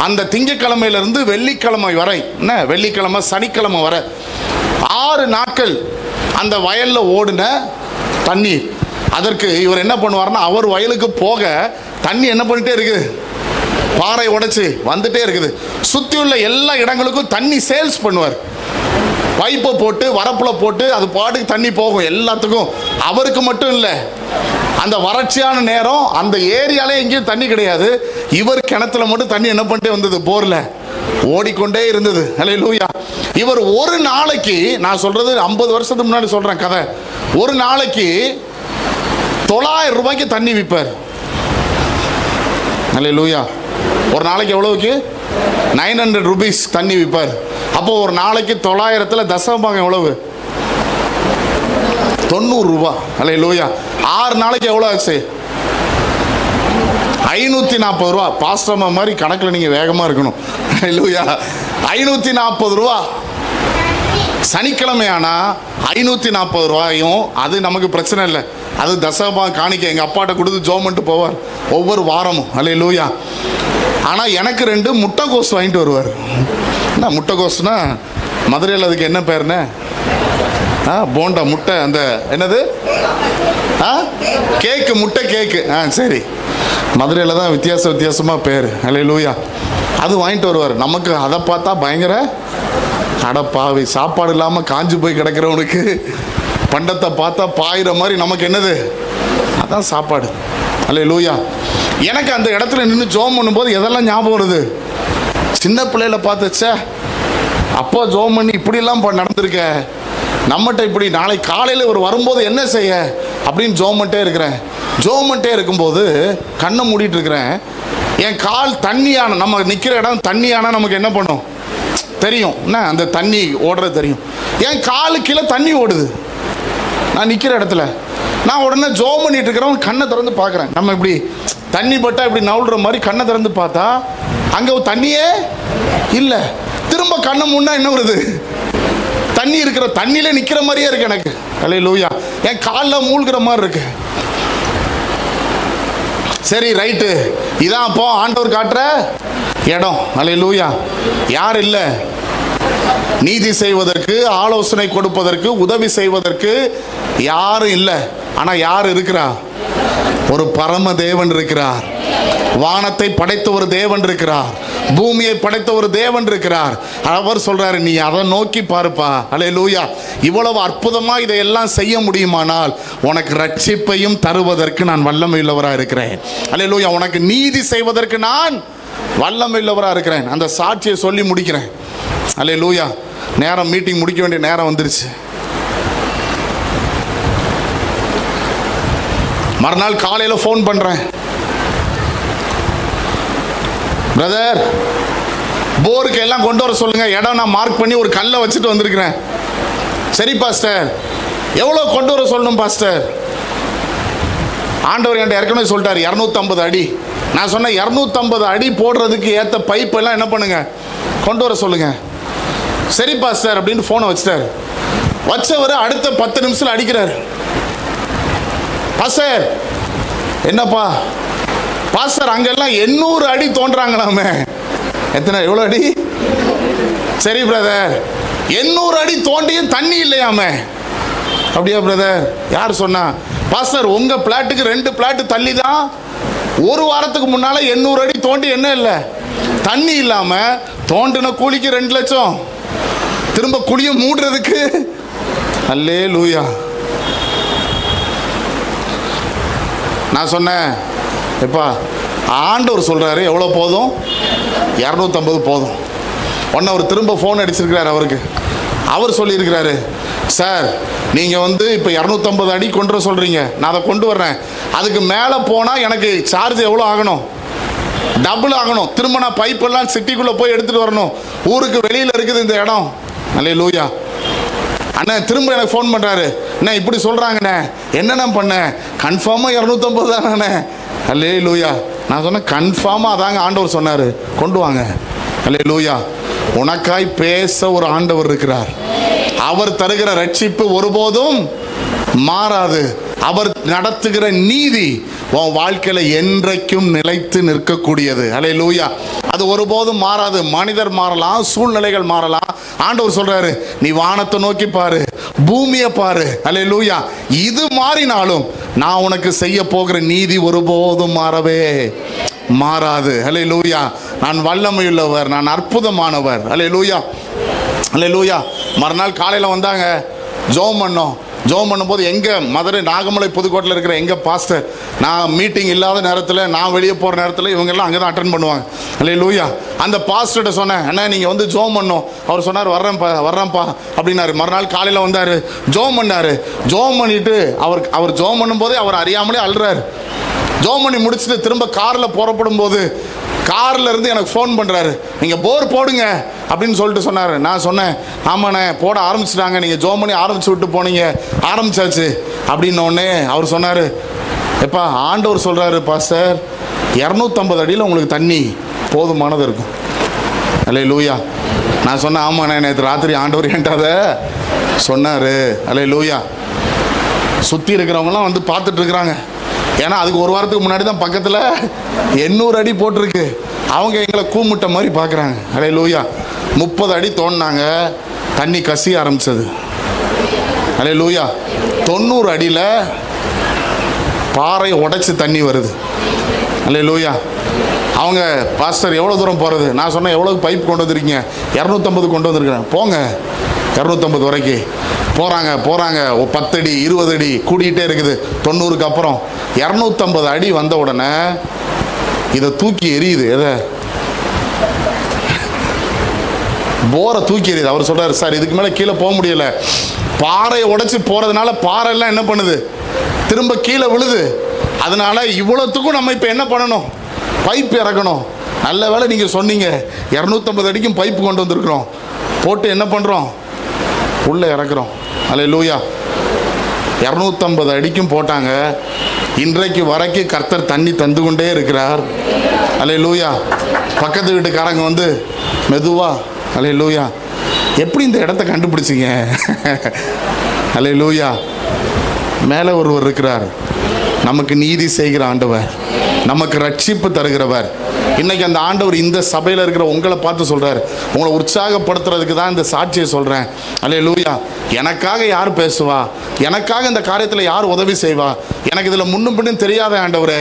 Speaker 1: அந்த திங்கக்கிழமையிலிருந்து வெள்ளிக்கிழமை வரை, என்ன வெள்ளிக்கிழமை சனிக்கிழமை வரை 6 நாட்கள் அந்த வயலில் ஓடின தண்ணீர். அதற்கு இவர் என்ன பண்ணுவார்னா, அவர் வயலுக்கு போக தண்ணி என்ன பண்ணிட்டே இருக்குது, பாறை உடைச்சு வந்துட்டே இருக்குது. சுற்றி உள்ள எல்லா இடங்களுக்கும் தண்ணி சேல்ஸ் பண்ணுவார். பைப்பை போட்டு வரப்பில் போட்டு அது பாட்டுக்கு தண்ணி போகும் எல்லாத்துக்கும். அவருக்கு மட்டும் இல்லை, அந்த வறட்சியான நேரம் அந்த ஏரியாலே எங்கேயும் தண்ணி கிடையாது. இவர் கிணத்துல மட்டும் தண்ணி என்ன பண்ணிட்டே வந்தது, போர்ல ஓடிக்கொண்டே இருந்தது. அல்லேலூயா. இவர் ஒரு நாளைக்கு, நான் சொல்றது 50 வருஷத்துக்கு முன்னாடி சொல்றேன் கதை, ஒரு நாளைக்கு 900 ரூபாய்க்கு தண்ணி விற்பார். அல்லேலூயா. ஒரு நாளைக்கு எவ்வளவுக்கு? 900 rupees தண்ணி விற்பார். அப்போ ஒரு நாளைக்கு 900ல் தசமபாகம் எவ்வளவு? 90 ரூபா. அல்லேலூயா. 6 நாளைக்கு எவ்வளோ ஆச்சு? 540 ரூபா. பாஸ்டர்மா மாதிரி கணக்கில் நீங்கள் வேகமாக இருக்கணும். அல்லேலூயா. 540 ரூபா. சனிக்கிழமையானா 540 ரூபாயும், அது நமக்கு பிரச்சனை இல்லை, அது தசமபாகம் காணிக்க எங்கள் அப்பாட்ட கொடுத்து ஜோமெண்ட்டு போவார் ஒவ்வொரு வாரமும். அல்லேலூயா. ஆனால் எனக்கு 2 முட்டைகோஸ் வாங்கிட்டு வருவார். என்ன முட்டைகோஸ்னா மதுரையில் அதுக்கு என்ன பேருன்னு? போண்டா முட்டை, அந்த என்னது கேக்கு, முட்டை கேக்கு. சரி, மதுரையில் தான் வித்தியாசமாக பேர். அல்லேலூயா. அது வாங்கிட்டு வருவார். நமக்கு அதை பார்த்தா பயங்கர அடப்பாவி, சாப்பாடு இல்லாமல் காஞ்சு போய் கிடக்கிறவனுக்கு பண்டத்தை பார்த்தா பாயிற மாதிரி நமக்கு என்னது, அதான் சாப்பாடு. அல்லேலூயா. எனக்கு அந்த இடத்துல நின்று ஜோம் பண்ணும்போது எதெல்லாம் ஞாபகம் வருது? சின்ன பிள்ளையில பார்த்துச்சே, அப்போ ஜோம் பண்ணி இப்படிலாம் நடந்திருக்க, நம்மகிட்ட இப்படி நாளை காலையில் ஒரு வரும்போது என்ன செய்ய அப்படின்னு ஜோமன்ட்டே இருக்கிறேன். ஜோமன்ட்டே இருக்கும்போது கண்ணை மூடிட்டு இருக்கிறேன். என் கால் தண்ணியான, நம்ம நிற்கிற இடம் தண்ணியானா நமக்கு என்ன பண்ணும் தெரியும், என்ன அந்த தண்ணி ஓடுறது தெரியும். என் காலு கீழே தண்ணி ஓடுது நான் நிற்கிற இடத்துல. நான் உடனே ஜோம் பண்ணிட்டு இருக்கிறவன் கண்ணை திறந்து பார்க்குறேன். நம்ம இப்படி தண்ணி பட்டா இப்படி நவுடுற மாதிரி கண்ணை திறந்து பார்த்தா அங்கே தண்ணியே இல்லை. திரும்ப கண்ணை முன்னா என்ன வருது, தண்ணி இருக்கிற, தண்ணியில நிற்கிற மாதிரியே இருக்கு எனக்கு. அல்லேலூயா. என் காலில் மூழ்கிற மாதிரி இருக்கு. சரி, ரைட்டு, இதான் அப்போ ஆண்டவர் காட்டுற இடம். அல்லேலூயா. யார் இல்லை, நீதி செய்வதற்கு, ஆலோசனை கொடுப்பதற்கு, உதவி செய்வதற்கு யாரும் இல்லை. ஆனா யார் இருக்கிறா? ஒரு பரம தேவன் இருக்கிறார். வானத்தை படைத்த ஒரு தேவன் இருக்கிறார். பூமியை படைத்த ஒரு தேவன் இருக்கிறார். அவர் சொல்றாரு, நீ அதை நோக்கி பாருப்பா. அல்லேலூயா. இவ்வளவு அற்புதமா இதையெல்லாம் செய்ய முடியுமானால் உனக்கு ரட்சிப்பையும் தருவதற்கு நான் வல்லமை உள்ளவராக இருக்கிறேன். அல்லேலூயா. உனக்கு நீதி செய்வதற்கு நான் வல்லமை உள்ளவராக இருக்கிறேன். அந்த சாட்சியை சொல்லி முடிக்கிறேன். அல்லேலூயா. நேரம், மீட்டிங் முடிக்க வேண்டிய நேரம் வந்துருச்சு. மறுநாள் காலையில் ஃபோன் பண்ணுறேன், பிரதர் போருக்கு எல்லாம் கொண்டு வர சொல்லுங்க, இடம் நான் மார்க் பண்ணி ஒரு கல்லை வச்சுட்டு வந்திருக்கிறேன். சரி பாஸ்டர், எவ்வளோ கொண்டு வர சொல்லணும் பாஸ்டர்? ஆண்டவர் என்கிட்ட ஏற்கனவே சொல்லிட்டார் 250 அடி. நான் சொன்னேன் 250 அடி போடுறதுக்கு ஏற்ற பைப் எல்லாம் என்ன பண்ணுங்க, கொண்டு வர சொல்லுங்க. சரி பாஸ்டர் அப்படின்னு ஃபோனை வச்சிட்டார். வச்சவர் அடுத்த 10 நிமிஷத்தில் அடிக்கிறார். பாஸ்டர், என்னப்பா பாஸ்டர், அங்கெல்லாம் 800 அடி தோன்றாங்களாமே. எத்தனை, எவ்வளோ அடி? சரி பிரதர், 800 அடி தோண்டியும் தண்ணி இல்லையாமே. அப்படியா பிரதர்? யார் சொன்னா? பாஸ்டர், உங்க பிளாட்டுக்கு 2 பிளாட்டு தள்ளி தான் ஒரு வாரத்துக்கு முன்னால 800 அடி தோண்டி என்ன இல்லை, தண்ணி இல்லாம தோண்டின கூலிக்கு 2 லட்சம், திரும்ப குழியை மூடுறதுக்கு. அல்லேலூயா. நான் சொன்னேன், எப்பா ஆண்டவர் சொல்றாரு எவ்வளோ போதும், 250 போதும். உடனே அவர் திரும்ப ஃபோன் அடிச்சிருக்கிறார். அவர் சொல்லியிருக்கிறாரு, சார் நீங்கள் இப்போ 250 அடி கொண்டு வர சொல்கிறீங்க, நான் அதை கொண்டு வர்றேன். அதுக்கு மேலே போனால் எனக்கு சார்ஜ் எவ்வளோ ஆகணும், டபுள் ஆகணும். திரும்ப நான் பைப்பெல்லாம் சிட்டிக்குள்ளே போய் எடுத்துகிட்டு வரணும். ஊருக்கு வெளியில் இருக்குது இந்த இடம். அல்லேலூயா. அண்ணா திரும்ப எனக்கு ஃபோன் பண்ணுறாரு, அண்ணா இப்படி சொல்கிறாங்கண்ணே, என்னென்ன பண்ணேன், கன்ஃபார்மாக 250 தானே. அல்லேலூயா. நான் சொன்னேன், கன்ஃபார்மாக அதாங்க ஆண்டவர் சொன்னார், கொண்டு வாங்க. அல்லேலூயா. உனக்காய் பேச ஒரு ஆண்டவர் இருக்கிறார். அவர் தருகிற ரட்சிப்பு ஒருபோதும் மாறாது. அவர் நடத்துகிற நீதி உன் வாழ்க்கையில என்றைக்கும் நிலைத்து நிற்கக்கூடியது. அல்லேலூயா. அது ஒருபோதும் மாறாது. மனிதர் மாறலாம், சூழ்நிலைகள் மாறலாம். ஆண்டவர் சொல்றாரு, நீ வானத்தை நோக்கி பாரு, பூமியை பாரு. அல்லேலூயா. இது மாறினாலும் நான் உனக்கு செய்ய போகிற நீதி ஒருபோதும் மாறவே மாறாது. அல்லேலூயா. நான் வல்லமையுள்ளவர், நான் அற்புதமானவர். அல்லேலூயா. அல்லேலூயா. மறுநாள் காலையில் வந்தாங்க, ஜெபம் பண்ணோம். ஜெபம் பண்ணும்போது எங்கள் மதுரை நாகமலை புதுக்கோட்டையில் இருக்கிற எங்கள் பாஸ்டர், நான் மீட்டிங் இல்லாத நேரத்தில், நான் வெளியே போகிற நேரத்தில் இவங்கெல்லாம் அங்கே தான் அட்டன் பண்ணுவாங்க. அல்லேலூயா. அந்த பாஸ்டர்கிட்ட சொன்னேன், அண்ணா நீங்கள் ஜெபம் பண்ணோம். அவர் சொன்னார், வர்றேன்ப்பா அப்படின்னாரு. மறுநாள் காலையில் வந்தார், ஜெபம் பண்ணார். ஜெபம் பண்ணிவிட்டு அவர் ஜெபம் பண்ணும்போதே அவர் அறியாமலே அழுறாரு. ஜெபம் பண்ணி முடிச்சுட்டு திரும்ப காரில் புறப்படும் போது காரில் இருந்து எனக்கு ஃபோன் பண்ணுறாரு, நீங்கள் போர் போடுங்க அப்படின்னு சொல்லிட்டு சொன்னார். நான் சொன்னேன், ஆமாண்ணே போட ஆரம்பிச்சிட்டாங்க, நீங்கள் ஜெபம் பண்ணி ஆரம்பிச்சு விட்டு போனீங்க, ஆரம்பிச்சாச்சு அப்படின்னோடனே அவர் சொன்னார், எப்பா ஆண்டவர் சொல்கிறாரு பாஸ்டர், 250 அடியில் உங்களுக்கு தண்ணி போதுமானது இருக்கும். அல்லேலூயா. நான் சொன்னேன், ஆமாண்ணே நேற்று ராத்திரி ஆண்டவர் என்கிட்ட சொன்னார். அல்லேலூயா. சுற்றி இருக்கிறவங்களாம் பார்த்துட்டு இருக்கிறாங்க. ஏன்னா அதுக்கு ஒரு வாரத்துக்கு முன்னாடி தான் பக்கத்தில் 800 அடி போட்டிருக்கு. அவங்க எங்களை கூமுட்டை மாதிரி பார்க்குறாங்க. அல்லேலூயா. 30 அடி தோண்டினாங்க, தண்ணி கசிய ஆரம்பிச்சது. அல்லேலூயா. 90 அடியில் பாறை உடைச்சி தண்ணி வருது. அல்லேலூயா. அவங்க பாஸ்டர் எவ்வளோ தூரம் போகிறது? நான் சொன்னேன், எவ்வளோ பைப் கொண்டு வந்திருக்கீங்க? 250 கொண்டு வந்திருக்கிறேன். போங்க 250 வரைக்கும். போகிறாங்க 10 அடி 20 அடி கூடிக்கிட்டே இருக்குது. 90க்கு அப்புறம் 250 அடி வந்த உடனே இதை தூக்கி எரியுது. எதை? போரை தூக்கி எரியுது. அவர் சொல்கிறார், சார் இதுக்கு மேலே கீழே போக முடியல. பாறையை உடைச்சி போகிறதுனால பாறை எல்லாம் என்ன பண்ணுது, திரும்ப கீழே விழுது. அதனால இவ்வளோத்துக்கும் நம்ம இப்போ என்ன பண்ணணும், பைப் இறக்கணும். நல்ல வேளை நீங்கள் சொன்னீங்க, 250 அடிக்கும் பைப்பு கொண்டு வந்திருக்கிறோம். போட்டு என்ன பண்ணுறோம், உள்ளே இறக்குறோம். அல்லேலூயா. 250 அடிக்கும் போட்டாங்க. இன்றைக்கு வரைக்கும் கர்த்தர் தண்ணி தந்து கொண்டே இருக்கிறார். அல்லேலூயா. பக்கத்து வீட்டுக்காரங்க மெதுவா, அல்லேலூயா, எப்படி இந்த இடத்த கண்டுபிடிச்சிங்க? அல்லேலூயா. மேலே ஒருவர் இருக்கிறார், நமக்கு நீதி செய்கிற ஆண்டவர், நமக்கு ரட்சிப்பு தருகிறவர். இன்னைக்கு அந்த ஆண்டவர் இந்த சபையில் இருக்கிற உங்களை பார்த்து சொல்றாரு, உங்களை உற்சாகப்படுத்துறதுக்கு தான் இந்த சாட்சியை சொல்றேன். அல்லேலூயா. எனக்காக யார் பேசுவா, எனக்காக இந்த காரியத்தில் யார் உதவி செய்வா, எனக்கு இதில் முன்னும் பின்னும் தெரியாத ஆண்டவரே,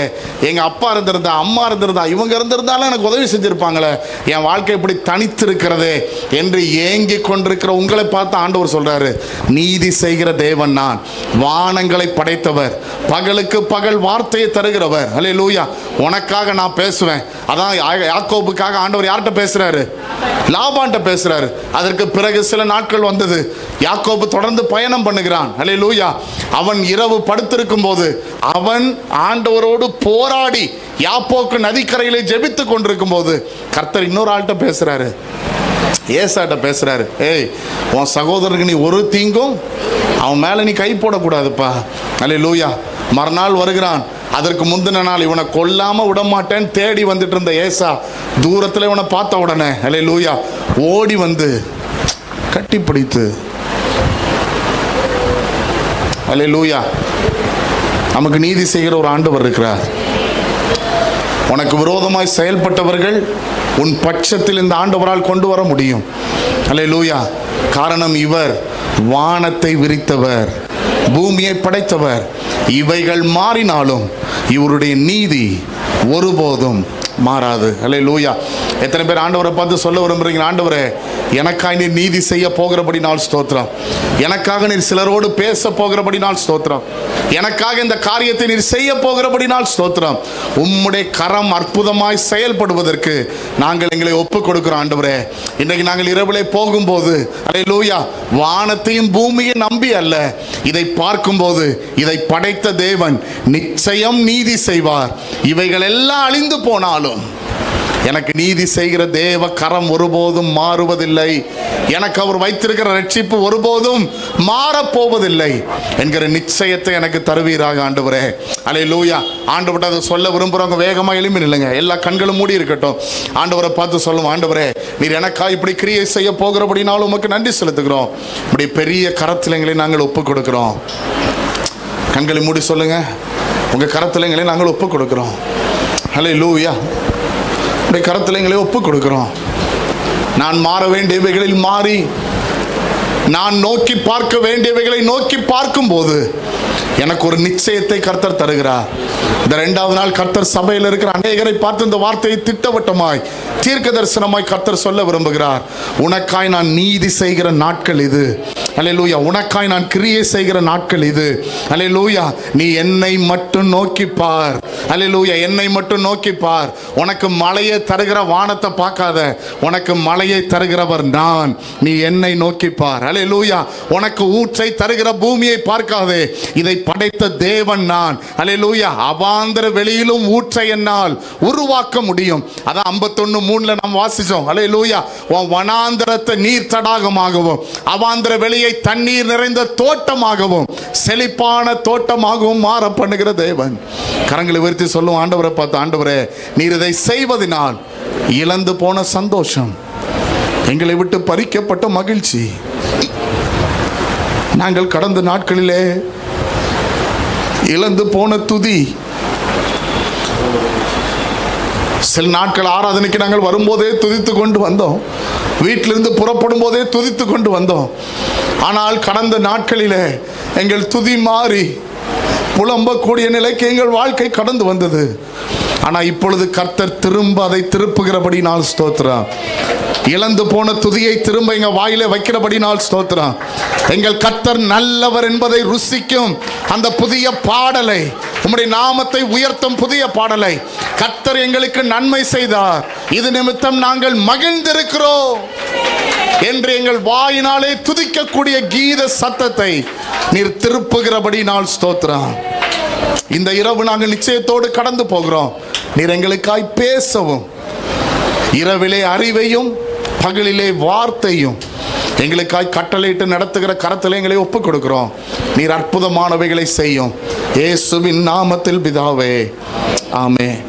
Speaker 1: எங்கள் அப்பா இருந்திருந்தா, அம்மா இருந்திருந்தா, இவங்க இருந்திருந்தாலும் எனக்கு உதவி செஞ்சிருப்பாங்களே, என் வாழ்க்கை இப்படி தனித்து இருக்கிறதே என்று ஏங்கி கொண்டிருக்கிற உங்களை பார்த்து ஆண்டவர் சொல்றாரு, நீதி செய்கிற தேவன் நான், வானங்களை படைத்தவர், பகலுக்கு பகல் வார்த்தையை தருகிறவர். அல்லேலூயா. உனக்காக நான் பேசுவேன். அதான் யாக்கோபுக்காக ஆண்டவர் யார்கிட்ட பேசுறாரு, லாபான்கிட்ட பேசுறாரு. அதற்கு பிறகு சில நாட்கள் வந்தது, யாக்கோபு தொடர்ந்து பயணம் பண்ணுகிறான். அல்லேலூயா. அவன் இரவு படுத்திருக்கும் போது அவன் ஆண்டவரோடு போராடி யாப்போக்கு நதிக்கரையிலே ஜெபித்து கொண்டிருக்கும் போது கர்த்தர் இன்னொரு ஆள்கிட்ட பேசுறாரு, ஏசாட்ட பேசுறாரு, ஏய் உன் சகோதரனுக்கு நீ ஒரு தீங்கும் அவன் மேல நீ கை போடக்கூடாதுப்பா. அல்லேலூயா. மறுநாள் வருகிறான். அதற்கு முந்தின நாள் இவனை கொல்லாம விடமாட்டேன் தேடி வந்துட்டு இருந்த ஏசா தூரத்தில் இவனை பார்த்த உடனே அல்லேலூயா ஓடி வந்து கட்டிப்பிடித்து, அல்லேலூயா, நமக்கு நீதி செய்கிற ஒரு ஆண்டவர் இருக்கிறார். உனக்கு விரோதமாய் செயல்பட்டவர்கள் உன் பட்சத்தில் இந்த ஆண்டவரால் கொண்டு வர முடியும். அல்லேலூயா. காரணம், இவர் வானத்தை விரித்தவர், பூமியை படைத்தவர். இவைகள் மாறினாலும் இவருடைய நீதி ஒருபோதும் மாறாது. அல்லேலூயா. எத்தனை பேர் ஆண்டவரை பார்த்து சொல்ல விரும்புறீங்க, ஆண்டவரே எனக்காக நீர் நீதி செய்ய போகிறபடினால் ஸ்தோத்திரம், எனக்காக நீர் சிலரோடு பேச போகிறபடினால் ஸ்தோத்திரம், எனக்காக இந்த காரியத்தை நீர் செய்ய போகிறபடினால் ஸ்தோத்திரம். உம்முடைய கரம் அற்புதமாய் செயல்படுவதற்கு நாங்கள் எங்களை ஒப்புக் கொடுக்கிறோம் ஆண்டவரே. இன்றைக்கு நாங்கள் இரவிலே போகும்போது அல்லேலூயா, வானத்தையும் பூமியை நம்பி அல்ல, இதை பார்க்கும்போது இதை படைத்த தேவன் நிச்சயம் நீதி செய்வார். இவைகள் எல்லாம் அழிந்து போனாலும் எனக்கு நீதி செய்கிற தேவ கரம் ஒருபோதும் மாறுவதில்லை, எனக்கு அவர் வைத்திருக்கிற ரட்சிப்பு ஒருபோதும் மாறப்போவதில்லை என்கிற நிச்சயத்தை எனக்கு தருவீராக ஆண்டவரே. அல்லேலூயா. ஆண்டவர்கிட்ட அதை சொல்ல விரும்புகிறவங்க வேகமாக எழுப்பி நில்லுங்க, எல்லா கண்களும் மூடி இருக்கட்டும். ஆண்டவரை பார்த்து சொல்லுவோம், ஆண்டவரே நீர் எனக்கா இப்படி கிரியை செய்ய போகிறபடினாலும் உமக்கு நன்றி செலுத்துகிறோம். இப்படி பெரிய கரத்தில் எங்களை நாங்கள் ஒப்புக் கொடுக்கிறோம். கண்களை மூடி சொல்லுங்க, உங்கள் கரத்தில் எங்களை நாங்கள் ஒப்புக் கொடுக்கிறோம். அல்லேலூயா. கரத்தில் எங்களை ஒப்புக் கொடுக்கிறோம். நான் மாற வேண்டியவைகளில் மாறி, நான் நோக்கி பார்க்க வேண்டியவைகளை நோக்கி பார்க்கும் போது எனக்கு ஒரு நிச்சயத்தை கர்த்தர் தருகிறார். இந்த 2வது நாள் கர்த்தர் சபையில் இருக்கிற அநேகரை பார்த்து இந்த வார்த்தையை திட்டவட்டமாய் தீர்க்க தரிசனமாய் கர்த்தர் சொல்ல விரும்புகிறார். உனக்காய் நான் நீதி செய்கிற நாட்கள் இது. அல்லேலூயா. உனக்காய் நான் கிரியை செய்கிற நாட்கள் இது. அல்லேலூயா. நீ என்னை மட்டும் நோக்கி பார். அல்லேலூயா. என்னை மட்டும் நோக்கி பார். உனக்கு மழையை தருகிற வானத்தை பார்க்காத, உனக்கு மழையை தருகிறவர் நான். நீ என்னை நோக்கி பார். அல்லேலூயா. உனக்கு ஊற்றை தருகிற பூமியை பார்க்காதே, இதை படைத்த தேவன் நான். அல்லேலூயா. அவாந்தர வெளியிலும் ஊற்றை என்னால் உருவாக்க முடியும். அதான் 51:3 நாம் வாசிச்சோம். அல்லேலூயா. உன் வனாந்தரத்தை நீர் தடாகமாகவும், அவாந்தர வெளியை தண்ணீர் நிறைந்த தோட்டமாகவும், செழிப்பான தோட்டமாகவும் மாற பண்ணுகிற தேவன். கரங்களை உயர்த்தி சொல்லும், ஆண்டவரை பார்த்து, ஆண்டவரே நீர் இதை செய்வதனால் இழந்து போன சந்தோஷம், எங்களை விட்டு பறிக்கப்பட்ட மகிழ்ச்சி, நாங்கள் கடந்த நாட்களிலே இழந்து போன துதி, சில நாட்கள் ஆராதனைக்கு நாங்கள் வரும்போதே துதித்து கொண்டு வந்தோம், வீட்டிலிருந்து புறப்படும் போதே துதித்து கொண்டு வந்தோம். ஆனால் கடந்த நாட்களிலே எங்கள் துதி மாறி புலம்பக்கூடிய நிலைக்கு எங்கள் வாழ்க்கை கடந்து வந்தது. ஆனால் இப்பொழுது கர்த்தர் திரும்ப அதை திருப்புகிறபடினால் ஸ்தோத்திரம். இழந்து போன துதியை திரும்ப எங்க வாயிலே வைக்கிறபடினால் ஸ்தோத்திரம். எங்கள் கர்த்தர் நல்லவர் என்பதை ருசிக்கும் அந்த புதிய பாடலை, உம்முடைய நாமத்தை உயர்த்தும் புதிய பாடலை கர்த்தர் எங்களுக்கு நன்மை செய்தார், இது நிமித்தம் நாங்கள் மகிழ்ந்திருக்கிறோம் என்று எங்கள் வாயினாலே துதிக்கக்கூடிய கீத சத்தத்தை நீர் திருப்புகிறபடினால் ஸ்தோத்திரம். இந்த இரவு நாங்கள் நிச்சயத்தோடு கடந்து போகிறோம். நீர் எங்களுக்காய் பேசவும், இரவிலே அறிவையும் பகலிலே வார்த்தையும் எங்களுக்காய் கட்டளையிட்டு நடத்துகிற கரத்தில் எங்களை ஒப்புக் கொடுக்கிறோம். நீர் அற்புதமானவைகளை செய்யும். இயேசுவின் நாமத்தில் பிதாவே, ஆமென்.